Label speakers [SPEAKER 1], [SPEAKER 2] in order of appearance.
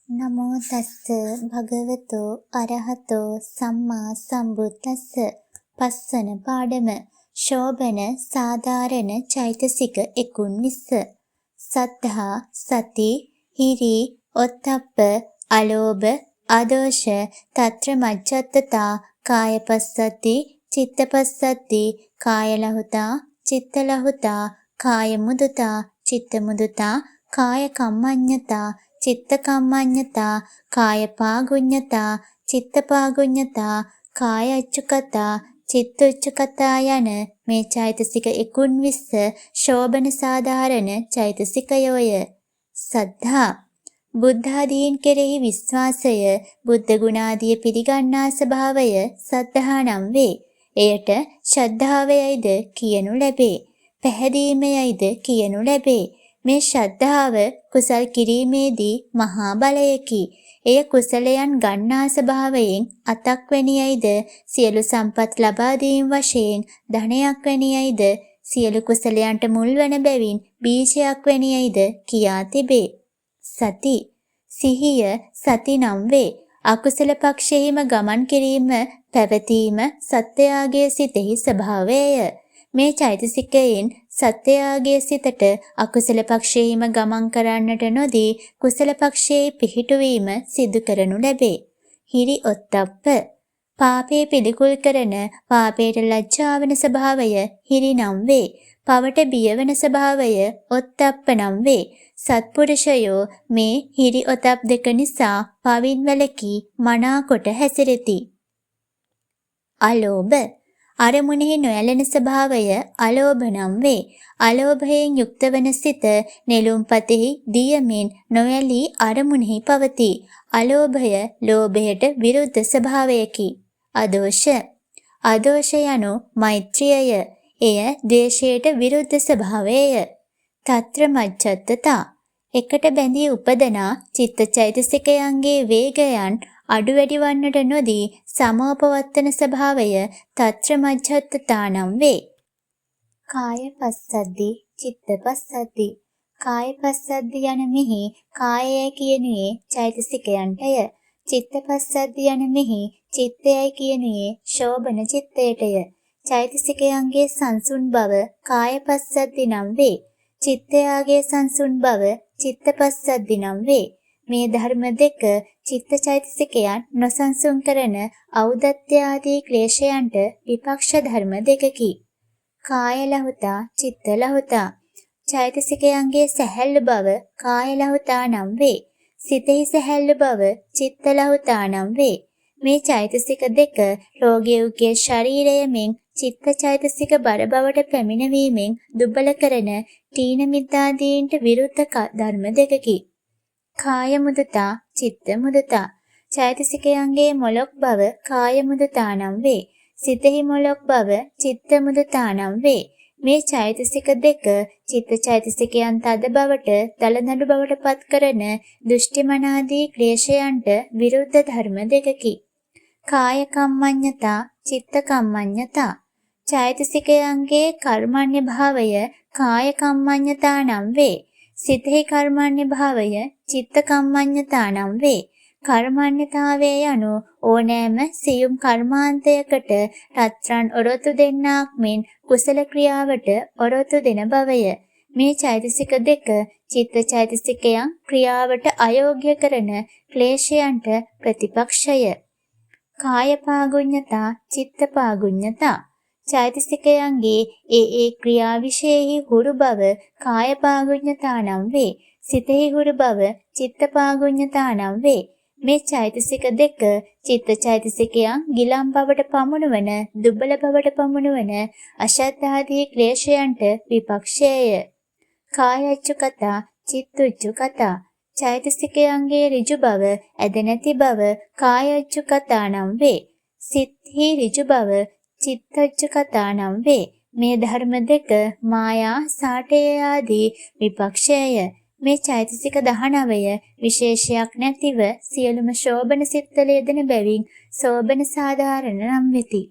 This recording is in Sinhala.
[SPEAKER 1] නමෝ තස්ස භගවතෝ අරහතෝ සම්මා සම්බුද්දස්ස පස්සන පාඩම ශෝභන සාධාරණ චෛතසික 19 සද්ධා සති හිරි ඔත්තප්ප අලෝභ අදෝෂ తත්‍ර මච්ඡත්තතා කායපස්සති චිත්තපස්සති කායලහුතා චිත්තලහුතා කාය මුදුතා චිත්ත මුදුතා කාය කම්මඤ්ඤතා චිත්ත කම්මඤ්ඤතා කාය පාගුඤ්ඤතා චිත්ත පාගුඤ්ඤතා කාය අච්චුකතා චිත්ත උච්චකතා යන මේ චෛතසික 19 ශෝභන සාධාරණ චෛතසිකයෝය. සද්ධා බුද්ධාදීන් කෙරෙහි විශ්වාසය බුද්ධ ගුණාදිය පිළිගන්නා ස්වභාවය සද්ධා නම් වේ. එයට ශ්‍රද්ධාවයයිද කියනු ලැබේ. පැහැදීමයයිද කියනු ලැබේ. මේ ශ්‍රද්ධාව කුසල් කිරීමේදී මහා බලයකි. එය කුසලයන් ගන්නා ස්වභාවයෙන් අතක් වැනියයිද සියලු සම්පත් ලබා දීම වශයෙන් ධනයක් වැනියයිද සියලු කුසලයන්ට මුල් වන බැවින් බීජයක් වැනියයිද කියා තිබේ. සති සිහිය සති නම් වේ. අකුසල පක්ෂෙහිම ගමන් කිරීම පැවතීම සත්‍යයාගේ සිතෙහි ස්වභාවයය. මේ චෛතසිකයෙන් සත්‍යයාගේ සිතට අකුසල පක්ෂයෙහිම ගමන් කරන්නට නොදී කුසල පක්ෂයේ පිහිටුවීම සිදු කරනු ලැබේ. හිරි ඔත්තප්ප පාපේ පිළිකුල් කරන පාපයට ලැජ්ජාවන ස්වභාවය හිරි නම් වේ. පවට බියවන ස්වභාවය ඔත්තප්ප නම් වේ. සත්පුරුෂයෝ මේ හිරි ඔතප් දෙක නිසා පවින් වැළකී මනාකොට හැසිරෙති. අලෝභ අරමුණෙහි නොඇලෙන ස්වභාවය අලෝභ නම් වේ. අලෝභයෙන් යුක්ත වන සිත නෙළුම්පතෙහි දියමින් නොඇලී අරමුණෙහි පවතී. අලෝභය ලෝභයට විරුද්ධ ස්වභාවයකි. අදෝෂ අදෝෂ යනු මෛත්‍රියය. එය ද්වේෂයට විරුද්ධ ස්වභාවයය. తත්‍ර මච්ඡත්තතා එකට බැඳී උපදනා චිත්තචෛතසිකයන්ගේ වේගයන් අඩු වැඩි වන්නට නොදී සමෝපවත්තන ස්වභාවය తත්‍ර මච්ඡත්තතා නම් වේ. කාය පස්සද්දි චිත්ත පස්සද්දි කාය පස්සද්දි යන මෙහි කායය කියනුයේ චෛතසිකයන්ටය. චිත්ත පස්සද්දි යන මෙහි චිත්තයයි කියනුයේ ශෝභන චිත්තයටය. චෛතසිකයන්ගේ සංසුන් බව කාය පස්සද්දි නම් වේ. චිත්තයාගේ සංසුන් බව චිත්ත පස්සද්දි නම් වේ. මේ ධර්ම දෙක චිත්තචෛතසිකයන් නොසන්සුන් කරන ඖදත්‍ය ආදී ක්ලේශයන්ට විපක්ෂ ධර්ම දෙකකි. කාය ලහුතා චිත්ත ලහුතා චෛතසිකයන්ගේ සැහැල්ලු බව කාය ලහුතා නම් වේ. සිතෙහි සැහැල්ලු බව චිත්ත ලහුතා නම් වේ. මේ චෛතසික දෙක රෝගියෙකුගේ ශරීරයෙන් චිත්තචෛතසික බර බවට පැමිණවීමෙන් දුබල කරන තීන මිද්දාදීන්ට විරුද්ධ ධර්ම දෙකකි. කාය මුදතා චිත්ත මුදතා චෛතසිකයන්ගේ මොළොක් බව කාය මුදතා නම් වේ. සිතෙහි මොළොක් බව චිත්ත මුදතා නම් වේ. මේ චෛතසික දෙක චිත්තචෛතසිකයන් තද බවට දලදඬු බවට පත් කරන දෘෂ්ටිමනාදී ක්ලේශයන්ට විරුද්ධ ධර්ම දෙකකි. කාය කම්මඤ්ඤතා චිත්ත කම්මඤ්ඤතා චෛතසිකයන්ගේ කර්මඤ්ඤ භාවය කාය කම්මඤ්ඤතා නම් වේ. සිතෙහි කර්මඤ්ඤ භාවය චිත්ත කම්මඤ්ඤතා නම් වේ. කර්මඤ්ඤතාවය යනු ඕනෑම සියුම් කර්මාන්තයකට රත්රන් ඔරොත්තු දෙන්නාක් මෙන් කුසල ක්‍රියාවට ඔරොත්තු දෙන බවය. මේ චෛතසික දෙක චිත්තචෛතසිකයන් ක්‍රියාවට අයෝග්‍ය කරන ක්ලේශයන්ට ප්‍රතිපක්ෂය. කාය පාගුඤ්ඤතා චිත්ත පාගුඤ්ඤතා චෛතසිකයන්ගේ ඒ ක්‍රියා විශේෂෙහි හුරු බව කාය පාගුඤ්ඤතා නම් වේ. සිතෙහි හුරු බව චිත්ත පාගුඤ්ඤතා නම් වේ. මේ චෛතසික දෙක චිත්තචෛතසිකයන් ගිලම් බවට පමුණුවන දුබල බවට පමුණුවන අශද්ධාදී ක්ලේශයන්ට විපක්ෂයය. කායච්චුකතා චිත්තුච්චුකතා චෛතසිකයන්ගේ ඍජු බව ඇද නැති බව කායච්චුකතා නම් වේ. සිත්හි ඍජු බව චිත්තච්චුකතා නම් වේ. මේ ධර්ම දෙක මායා සාඨය ආදී විපක්ෂයය. මේ චෛතසික 19 විශේෂයක් නැතිව සියලුම ශෝභන සිත්වල යෙදෙන බැවින් සෝභන සාධාරණ නම් වෙති.